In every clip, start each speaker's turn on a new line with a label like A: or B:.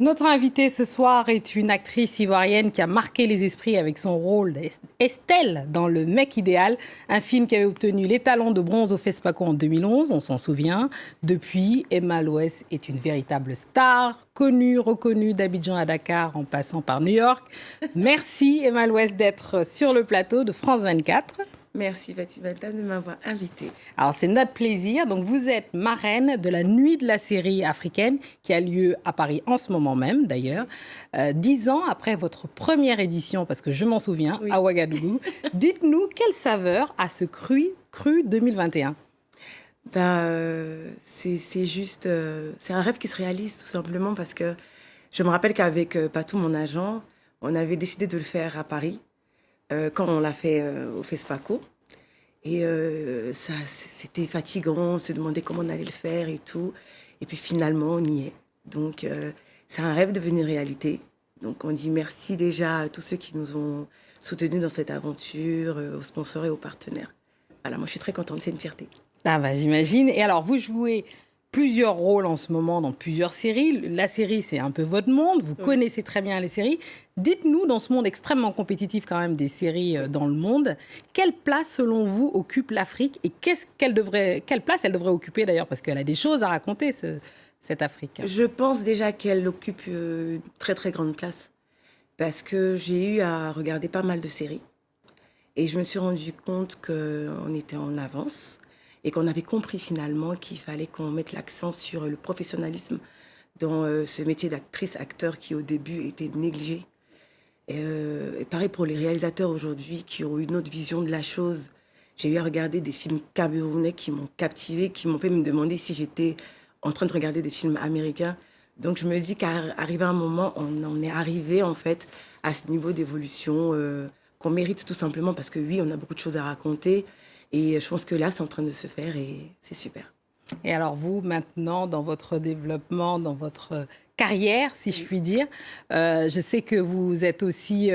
A: Notre invitée ce soir est une actrice ivoirienne qui a marqué les esprits avec son rôle d'Estelle dans Le Mec idéal, un film qui avait obtenu les talons de bronze au FESPACO en 2011, on s'en souvient. Depuis, Emma Loès est une véritable star, connue, reconnue d'Abidjan à Dakar en passant par New York. Merci Emma Loès d'être sur le plateau de France 24.
B: Merci Fatimata de m'avoir invitée.
A: Alors c'est notre plaisir. Donc vous êtes marraine de la nuit de la série africaine qui a lieu à Paris en ce moment même d'ailleurs. 10 ans après votre première édition, parce que je m'en souviens, oui, à Ouagadougou. Dites-nous quelle saveur a ce cru 2021?
B: C'est juste, c'est un rêve qui se réalise tout simplement parce que je me rappelle qu'avec Patou, mon agent, on avait décidé de le faire à Paris. Quand on l'a fait au FESPACO. Et c'était fatigant, on se demandait comment on allait le faire et tout. Et puis finalement, on y est. Donc, c'est un rêve devenu réalité. Donc, on dit merci déjà à tous ceux qui nous ont soutenus dans cette aventure, aux sponsors et aux partenaires. Voilà, moi, je suis très contente, c'est une fierté.
A: Ah bah, j'imagine. Et alors, vous jouez plusieurs rôles en ce moment dans plusieurs séries. La série, c'est un peu votre monde. Vous connaissez très bien les séries. Dites-nous, dans ce monde extrêmement compétitif quand même des séries dans le monde, quelle place, selon vous, occupe l'Afrique et quelle place elle devrait occuper d'ailleurs? Parce qu'elle a des choses à raconter, cette Afrique.
B: Je pense déjà qu'elle occupe une très, très grande place. Parce que j'ai eu à regarder pas mal de séries. Et je me suis rendu compte qu'on était en avance. Et qu'on avait compris finalement qu'il fallait qu'on mette l'accent sur le professionnalisme dans ce métier d'actrice-acteur qui au début était négligé. Et pareil pour les réalisateurs aujourd'hui qui ont une autre vision de la chose. J'ai eu à regarder des films camerounais qui m'ont captivée, qui m'ont fait me demander si j'étais en train de regarder des films américains. Donc je me dis qu'arrivé un moment, on en est arrivé en fait à ce niveau d'évolution qu'on mérite tout simplement parce que oui, on a beaucoup de choses à raconter. Et je pense que là, c'est en train de se faire et c'est super.
A: Et alors vous, maintenant, dans votre développement, dans votre carrière, si je puis dire, je sais que vous êtes aussi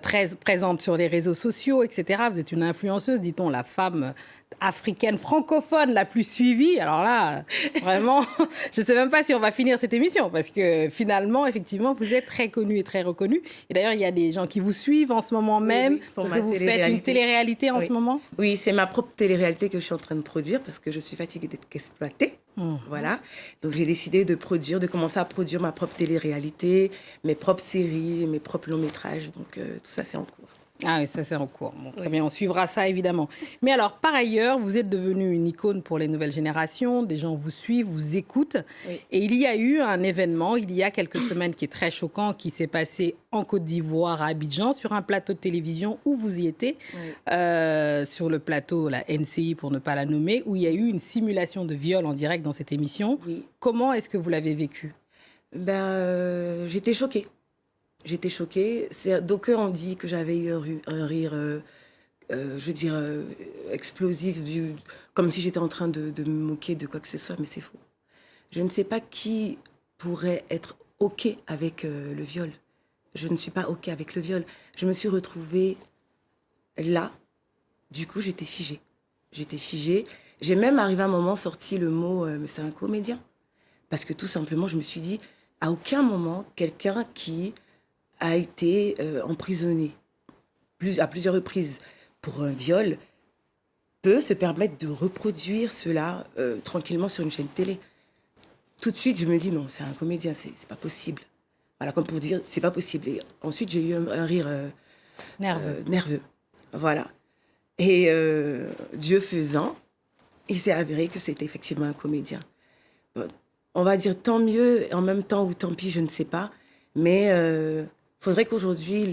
A: très présente sur les réseaux sociaux, etc. Vous êtes une influenceuse, dit-on, la femme africaine francophone la plus suivie. Alors là, vraiment, je ne sais même pas si on va finir cette émission parce que finalement, effectivement, vous êtes très connue et très reconnue. Et d'ailleurs, il y a des gens qui vous suivent en ce moment même parce que vous faites une télé-réalité en ce moment.
B: Oui, c'est ma propre télé-réalité que je suis en train de produire parce que je suis fatiguée d'être exploitée. Voilà. Donc, j'ai décidé de commencer à produire ma propre télé-réalité, mes propres séries, mes propres longs métrages. Donc, tout ça, c'est en cours.
A: Ah oui, ça c'est en cours. Bon, très bien, on suivra ça évidemment. Mais alors, par ailleurs, vous êtes devenue une icône pour les nouvelles générations. Des gens vous suivent, vous écoutent. Oui. Et il y a eu un événement, il y a quelques semaines, qui est très choquant, qui s'est passé en Côte d'Ivoire, à Abidjan, sur un plateau de télévision où vous y étiez, sur le plateau, la NCI pour ne pas la nommer, où il y a eu une simulation de viol en direct dans cette émission. Oui. Comment est-ce que vous l'avez vécu?
B: J'étais choquée. J'étais choquée. D'aucuns ont dit que j'avais eu un rire, je veux dire, explosif, comme si j'étais en train de me moquer de quoi que ce soit, mais c'est faux. Je ne sais pas qui pourrait être OK avec le viol. Je ne suis pas OK avec le viol. Je me suis retrouvée là. Du coup, j'étais figée. J'étais figée. J'ai même, arrivé à un moment, sorti le mot « mais c'est un comédien ». Parce que tout simplement, je me suis dit, à aucun moment, quelqu'un qui a été emprisonné à plusieurs reprises pour un viol peut se permettre de reproduire cela tranquillement sur une chaîne télé. Tout de suite, je me dis non, c'est un comédien, c'est pas possible. Voilà, comme pour dire, c'est pas possible. Et ensuite, j'ai eu un rire nerveux. Voilà. Et Dieu faisant, il s'est avéré que c'était effectivement un comédien. Bon, on va dire tant mieux, en même temps ou tant pis, je ne sais pas. Mais faudrait qu'aujourd'hui,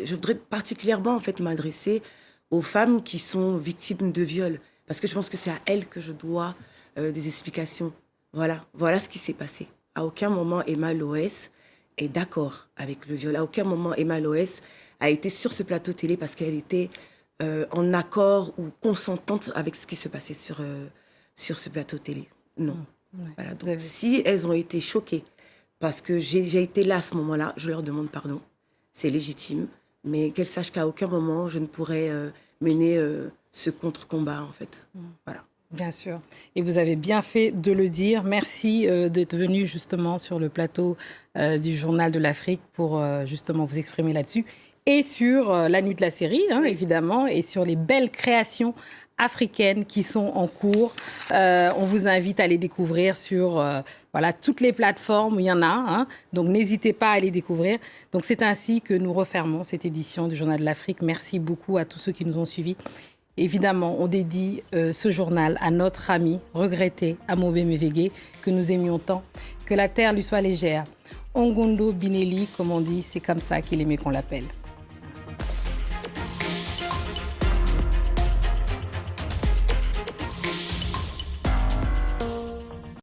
B: je voudrais particulièrement en fait m'adresser aux femmes qui sont victimes de viol, parce que je pense que c'est à elles que je dois des explications. Voilà ce qui s'est passé. À aucun moment Emma Loès est d'accord avec le viol. À aucun moment Emma Loès a été sur ce plateau télé parce qu'elle était en accord ou consentante avec ce qui se passait sur ce plateau télé. Non. Voilà. Donc si elles ont été choquées parce que j'ai été là à ce moment-là, je leur demande pardon. C'est légitime, mais qu'elles sachent qu'à aucun moment, je ne pourrais mener ce contre-combat, en fait. Voilà.
A: Bien sûr. Et vous avez bien fait de le dire. Merci d'être venu justement sur le plateau du Journal de l'Afrique pour justement vous exprimer là-dessus. Et sur la nuit de la série, hein, évidemment, et sur les belles créations africaines qui sont en cours. On vous invite à les découvrir sur voilà, toutes les plateformes où il y en a. Hein. Donc n'hésitez pas à les découvrir. Donc c'est ainsi que nous refermons cette édition du Journal de l'Afrique. Merci beaucoup à tous ceux qui nous ont suivis. Évidemment, on dédie ce journal à notre ami regretté, Amobe Mevege, que nous aimions tant. Que la terre lui soit légère. Ongondo Binelli, comme on dit, c'est comme ça qu'il aimait qu'on l'appelle.